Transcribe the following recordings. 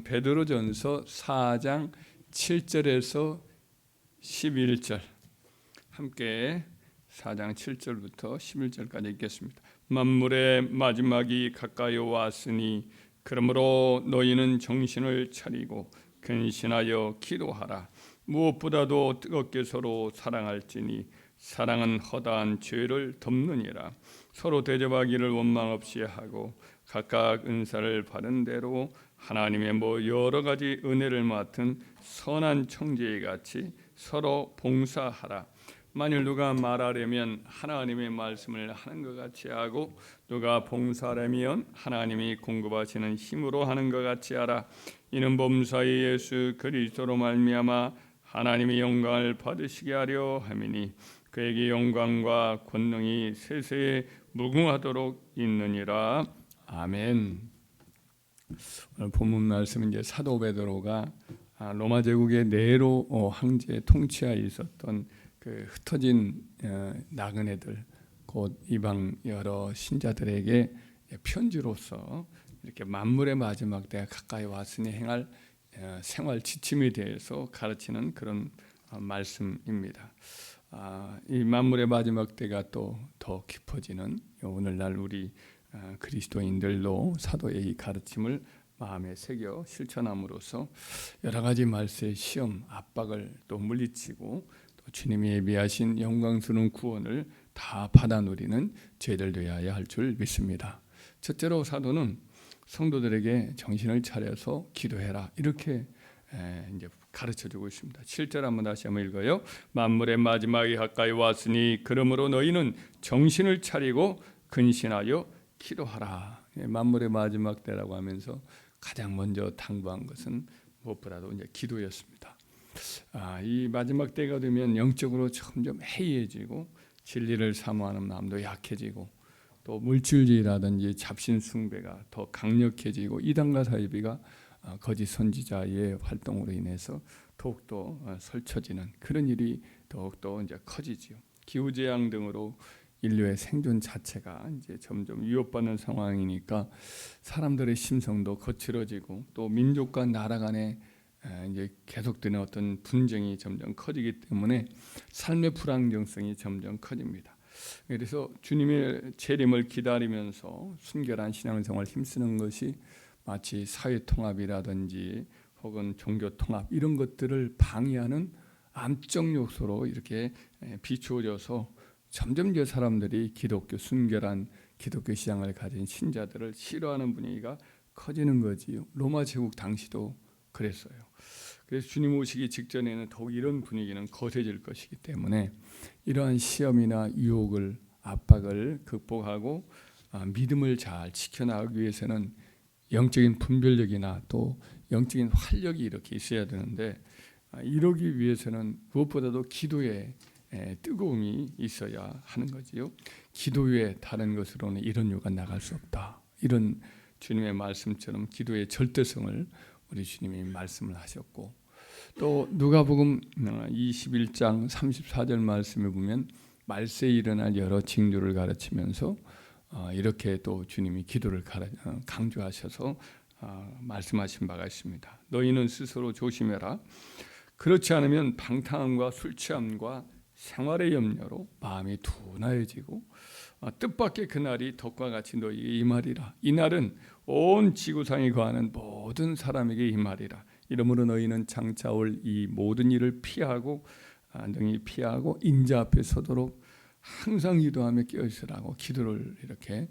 베드로전서 4장 7절에서 11절 함께 4장 7절부터 11절까지 읽겠습니다. 만물의 마지막이 가까이 왔으니 그러므로 너희는 정신을 차리고 근신하여 기도하라. 무엇보다도 뜨겁게 서로 사랑할지니 사랑은 허다한 죄를 덮느니라. 서로 대접하기를 원망 없이 하고 각각 은사를 받은 대로 하나님의 여러 가지 은혜를 맡은 선한 청지기 같이 서로 봉사하라. 만일 누가 말하려면 하나님의 말씀을 하는 것 같이 하고 누가 봉사하려면 하나님이 공급하시는 힘으로 하는 것 같이 하라. 이는 범사의 예수 그리스도로 말미암아 하나님의 영광을 받으시게 하려 함이니 그에게 영광과 권능이 세세에 무궁하도록 있느니라. 아멘. 오늘 본문 말씀은 이제 사도 베드로가 로마 제국의 네로 황제의 통치하에 있었던 그 흩어진 나그네들, 곧 이방 여러 신자들에게 편지로서 이렇게 만물의 마지막 때가 가까이 왔으니 행할 생활 지침에 대해서 가르치는 그런 말씀입니다. 이 만물의 마지막 때가 또 더 깊어지는 오늘날 우리 그리스도인들로 사도의 이 가르침을 마음에 새겨 실천함으로써 여러 가지 말세의 시험, 압박을 또 물리치고 또 주님이 예비하신 영광스러운 구원을 다 받아 누리는 저희들 되어야 할 줄 믿습니다. 첫째로 사도는 성도들에게 정신을 차려서 기도해라 이렇게 이제 가르쳐주고 있습니다. 7절 다시 한번 읽어요. 만물의 마지막이 가까이 왔으니 그러므로 너희는 정신을 차리고 근신하여 기도하라. 만물의 마지막 때라고 하면서 가장 먼저 당부한 것은 무엇보다도 이제 기도였습니다. 이 마지막 때가 되면 영적으로 점점 해이해지고 진리를 사모하는 마음도 약해지고 또 물질주의라든지 잡신 숭배가 더 강력해지고 이단과 사이비가 거짓 선지자의 활동으로 인해서 더욱더 설쳐지는 그런 일이 더욱더 이제 커지지요. 기후재앙 등으로 인류의 생존 자체가 이제 점점 위협받는 상황이니까 사람들의 심성도 거칠어지고 또 민족과 나라 간에 이제 계속되는 어떤 분쟁이 점점 커지기 때문에 삶의 불안정성이 점점 커집니다. 그래서 주님의 재림을 기다리면서 순결한 신앙생활을 힘쓰는 것이 마치 사회통합이라든지 혹은 종교통합 이런 것들을 방해하는 암적 요소로 이렇게 비추어져서 점점 더 사람들이 기독교 순결한 기독교 신앙을 가진 신자들을 싫어하는 분위기가 커지는 거지요. 로마 제국 당시도 그랬어요. 그래서 주님 오시기 직전에는 더욱 이런 분위기는 거세질 것이기 때문에 이러한 시험이나 유혹을 압박을 극복하고 믿음을 잘 지켜나가기 위해서는 영적인 분별력이나 또 영적인 활력이 이렇게 있어야 되는데 이러기 위해서는 무엇보다도 기도에 뜨거움이 있어야 하는 거지요. 기도 외에 다른 것으로는 이런 유가 나갈 수 없다. 이런 주님의 말씀처럼 기도의 절대성을 우리 주님이 말씀을 하셨고 또 누가복음 21장 34절 말씀에 보면 말세에 일어날 여러 징조를 가르치면서 이렇게 또 주님이 기도를 강조하셔서 말씀하신 바가 있습니다. 너희는 스스로 조심해라. 그렇지 않으면 방탕함과 술취함과 생활의 염려로 마음이 둔하여지고 뜻밖의 그날이 덕과 같이 너희에게 임하리라. 이날은 온 지구상에 거하는 모든 사람에게 임하리라. 이러므로 너희는 장차 올 이 모든 일을 피하고 능히 피하고 인자 앞에 서도록 항상 기도하며 깨어있으라고 기도를 이렇게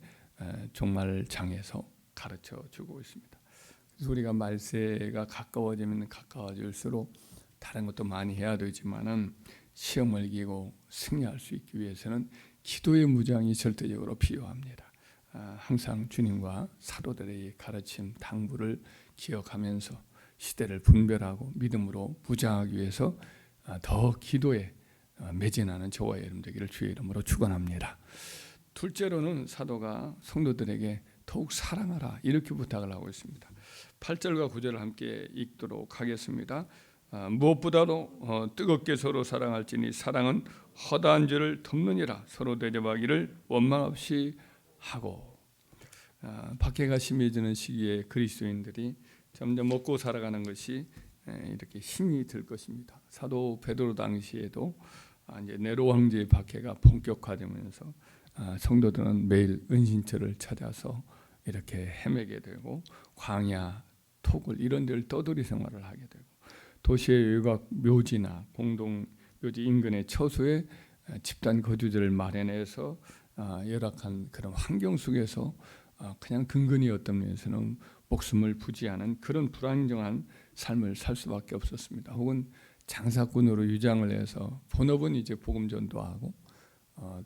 종말장에서 가르쳐주고 있습니다. 그래서 우리가 말세가 가까워지면 가까워질수록 다른 것도 많이 해야 되지만은 시험을 이기고 승리할 수 있기 위해서는 기도의 무장이 절대적으로 필요합니다. 항상 주님과 사도들의 가르침, 당부를 기억하면서 시대를 분별하고 믿음으로 무장하기 위해서 더 기도에 매진하는 저와 여러분 되기를 주의 이름으로 축원합니다. 둘째로는 사도가 성도들에게 더욱 사랑하라 이렇게 부탁을 하고 있습니다. 8절과 9절을 함께 읽도록 하겠습니다. 무엇보다도 뜨겁게 서로 사랑할지니 사랑은 허다한 죄를 덮느니라. 서로 대접하기를 원망 없이 하고. 박해가 심해지는 시기에 그리스도인들이 점점 먹고 살아가는 것이 이렇게 힘이 들 것입니다. 사도 베드로 당시에도 이제 네로 황제의 박해가 본격화되면서 성도들은 매일 은신처를 찾아서 이렇게 헤매게 되고 광야, 토굴 이런 데를 떠돌이 생활을 하게 되고 도시의 외곽 묘지나 공동 묘지 인근의 처소에 집단 거주지를 마련해서 열악한 그런 환경 속에서 그냥 근근히 어떤 면에서는 목숨을 부지하는 그런 불안정한 삶을 살 수밖에 없었습니다. 혹은 장사꾼으로 유장을 해서 본업은 이제 복음 전도하고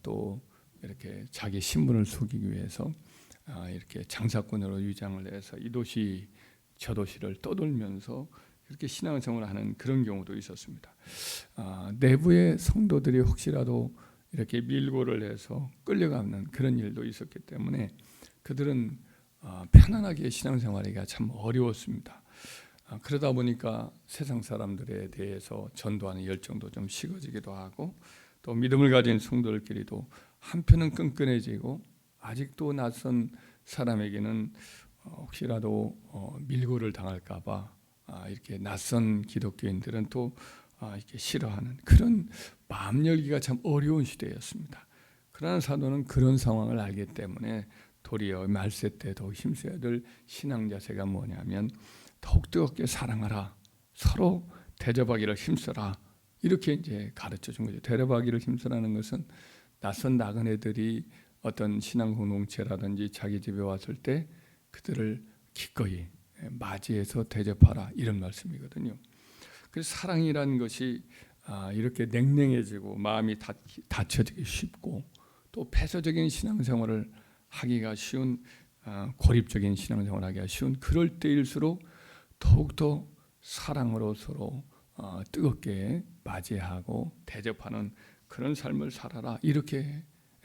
또 이렇게 자기 신분을 속이기 위해서 이렇게 장사꾼으로 유장을 해서 이 도시 저 도시를 떠돌면서 그렇게 신앙생활을 하는 그런 경우도 있었습니다. 내부의 성도들이 혹시라도 이렇게 밀고를 해서 끌려가는 그런 일도 있었기 때문에 그들은 편안하게 신앙생활하기가 참 어려웠습니다. 그러다 보니까 세상 사람들에 대해서 전도하는 열정도 좀 식어지기도 하고 또 믿음을 가진 성도들끼리도 한편은 끈끈해지고 아직도 낯선 사람에게는 혹시라도 밀고를 당할까 봐 이렇게 낯선 기독교인들은 또 이렇게 싫어하는 그런 마음 열기가 참 어려운 시대였습니다. 그러나 사도는 그런 상황을 알기 때문에 도리어 말세 때 더욱 힘써야 될 신앙 자세가 뭐냐면 더욱 뜨겁게 사랑하라, 서로 대접하기를 힘써라 이렇게 이제 가르쳐 준 거죠. 대접하기를 힘써라는 것은 낯선 나그네들이 어떤 신앙 공동체라든지 자기 집에 왔을 때 그들을 기꺼이 맞이해서 대접하라 이런 말씀이거든요. 그래서 사랑이라는 것이 이렇게 냉랭해지고 마음이 닫혀지기 쉽고 또 폐쇄적인 신앙생활을 하기가 쉬운 고립적인 신앙생활을 하기가 쉬운 그럴 때일수록 더욱더 사랑으로 서로 뜨겁게 맞이하고 대접하는 그런 삶을 살아라 이렇게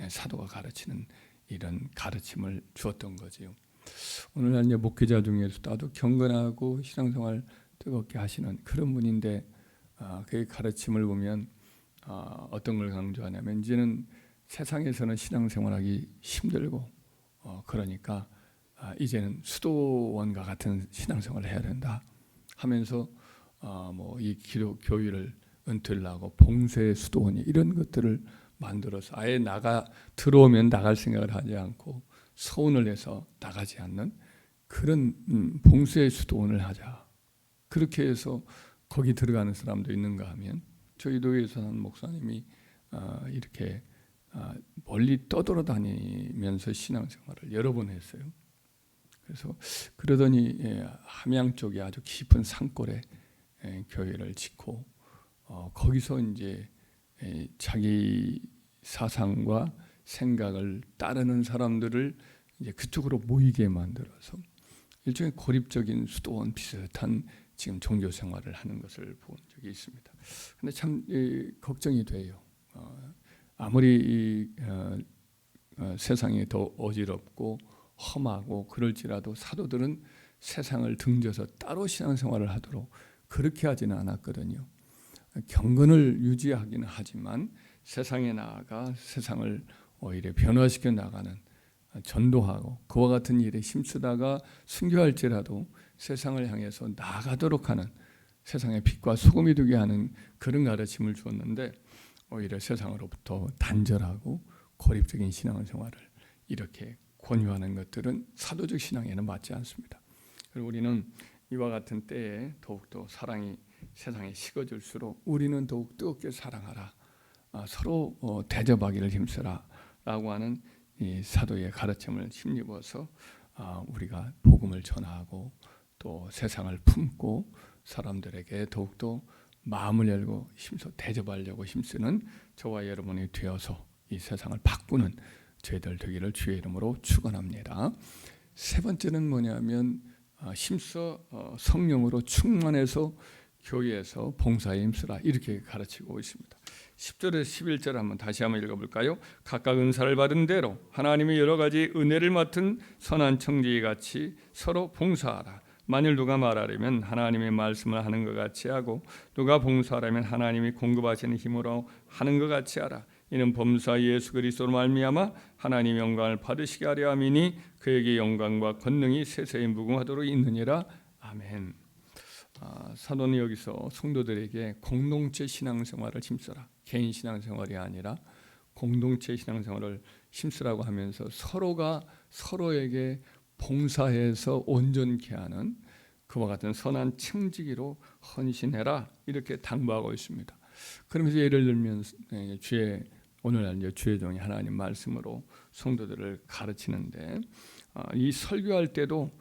사도가 가르치는 이런 가르침을 주었던 거지요. 오늘날 이제 목회자 중에서도 아주 경건하고 신앙생활 뜨겁게 하시는 그런 분인데 그의 가르침을 보면 어떤 걸 강조하냐면 이제는 세상에서는 신앙생활하기 힘들고 그러니까 이제는 수도원과 같은 신앙생활을 해야 된다 하면서 뭐 이 교회를 은퇴를 하고 봉쇄 수도원이 이런 것들을 만들어서 아예 들어오면 나갈 생각을 하지 않고 서운을 해서 나가지 않는 그런 봉쇄 수도원을 하자. 그렇게 해서 거기 들어가는 사람도 있는가 하면 저희 교회에서 한 목사님이 이렇게 멀리 떠돌아다니면서 신앙생활을 여러 번 했어요. 그래서 그러더니 함양 쪽에 아주 깊은 산골에 교회를 짓고 거기서 이제 자기 사상과 생각을 따르는 사람들을 이제 그쪽으로 모이게 만들어서 일종의 고립적인 수도원 비슷한 지금 종교 생활을 하는 것을 본 적이 있습니다. 근데 참 걱정이 돼요. 아무리 세상이 더 어지럽고 험하고 그럴지라도 사도들은 세상을 등져서 따로 신앙생활을 하도록 그렇게 하지는 않았거든요. 경건을 유지하기는 하지만 세상에 나아가 세상을 오히려 변화시켜 나가는 전도하고 그와 같은 일에 힘쓰다가 순교할지라도 세상을 향해서 나아가도록 하는 세상의 빛과 소금이 되게 하는 그런 가르침을 주었는데 오히려 세상으로부터 단절하고 고립적인 신앙생활을 이렇게 권유하는 것들은 사도적 신앙에는 맞지 않습니다. 그리고 우리는 이와 같은 때에 더욱더 사랑이 세상에 식어질수록 우리는 더욱 뜨겁게 사랑하라, 서로 대접하기를 힘써라 라고 하는 이 사도의 가르침을 힘입어서 우리가 복음을 전하고 또 세상을 품고 사람들에게 더욱더 마음을 열고 힘써 대접하려고 힘쓰는 저와 여러분이 되어서 이 세상을 바꾸는 저희들 되기를 주의 이름으로 축원합니다. 세 번째는 뭐냐면 힘써 성령으로 충만해서 교회에서 봉사에 힘쓰라 이렇게 가르치고 있습니다. 10절에서 11절 한번 다시 한번 읽어볼까요? 각각 은사를 받은 대로 하나님의 여러 가지 은혜를 맡은 선한 청지기 같이 서로 봉사하라. 만일 누가 말하려면 하나님의 말씀을 하는 것 같이 하고 누가 봉사하려면 하나님이 공급하시는 힘으로 하는 것 같이 하라. 이는 범사 예수 그리스도로 말미암아 하나님의 영광을 받으시게 하려 함이니 그에게 영광과 권능이 세세에 무궁하도록 있느니라. 아멘. 사도는 여기서 성도들에게 공동체 신앙생활을 힘써라. 개인 신앙생활이 아니라 공동체 신앙생활을 힘쓰라고 하면서 서로가 서로에게 봉사해서 온전케 하는 그와 같은 선한 청지기로 헌신해라 이렇게 당부하고 있습니다. 그러면서 예를 들면 오늘날 주의 종이 하나님 말씀으로 성도들을 가르치는데 이 설교할 때도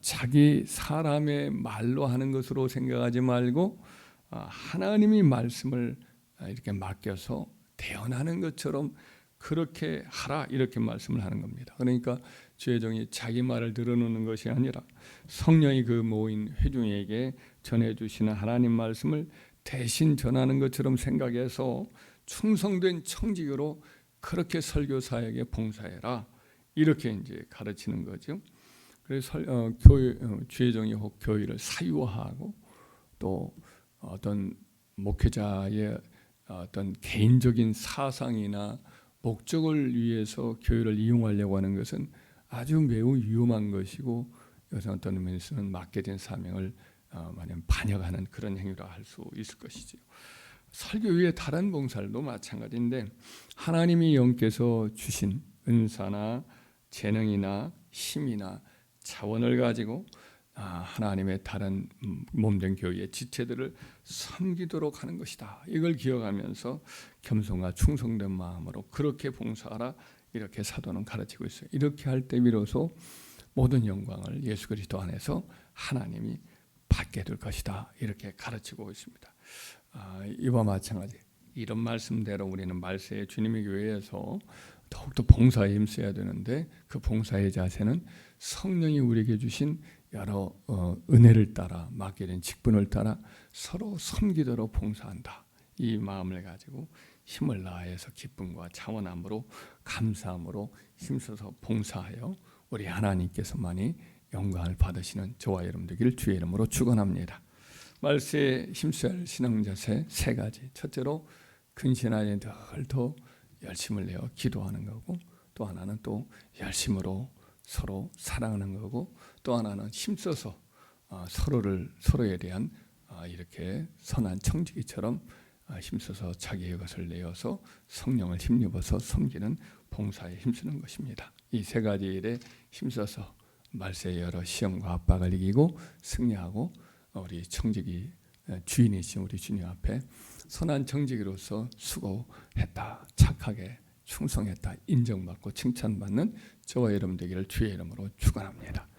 자기 사람의 말로 하는 것으로 생각하지 말고 하나님이 말씀을 이렇게 맡겨서 대언하는 것처럼 그렇게 하라 이렇게 말씀을 하는 겁니다. 그러니까 주의 종이 자기 말을 들어놓는 것이 아니라 성령이 그 모인 회중에게 전해주시는 하나님 말씀을 대신 전하는 것처럼 생각해서 충성된 청지기로 그렇게 설교사에게 봉사해라 이렇게 이제 가르치는 거죠. 그래서 주의 종이 혹 교회를 사유화하고 또 어떤 목회자의 어떤 개인적인 사상이나 목적을 위해서 교회를 이용하려고 하는 것은 아주 매우 위험한 것이고 여기서 어떤 의미에서는 맡게 된 사명을 만약 반역하는 그런 행위라 할 수 있을 것이지요. 설교 외에 다른 봉사도 마찬가지인데 하나님이 영께서 주신 은사나 재능이나 힘이나 자원을 가지고 하나님의 다른 몸된 교회의 지체들을 섬기도록 하는 것이다. 이걸 기억하면서 겸손과 충성된 마음으로 그렇게 봉사하라 이렇게 사도는 가르치고 있어요. 이렇게 할 때 비로소 모든 영광을 예수 그리스도 안에서 하나님이 받게 될 것이다. 이렇게 가르치고 있습니다. 이와 마찬가지 이런 말씀대로 우리는 말세의 주님의 교회에서 더욱더 봉사에 힘써야 되는데 그 봉사의 자세는 성령이 우리에게 주신 여러 은혜를 따라 맡게 된 직분을 따라 서로 섬기도록 봉사한다. 이 마음을 가지고 힘을 다해서 기쁨과 차원함으로 감사함으로 힘써서 봉사하여 우리 하나님께서만이 영광을 받으시는 저와 여러분 되기를 주의 이름으로 축원합니다. 말세에 힘써야 할 신앙 자세 세 가지. 첫째로 근신하여 늘 더 열심을 내어 기도하는 거고 또 하나는 또 열심으로 서로 사랑하는 거고 또 하나는 힘써서 서로에 대한 이렇게 선한 청지기처럼 힘써서 자기의 것을 내어서 성령을 힘입어서 섬기는 봉사에 힘쓰는 것입니다. 이 세 가지 일에 힘써서 말세의 여러 시험과 압박을 이기고 승리하고 우리 청지기 주인이신 우리 주님 앞에 선한 청지기로서 수고했다, 착하게 충성했다 인정받고 칭찬받는 저와 여러분 되기를 주의 이름으로 축원합니다.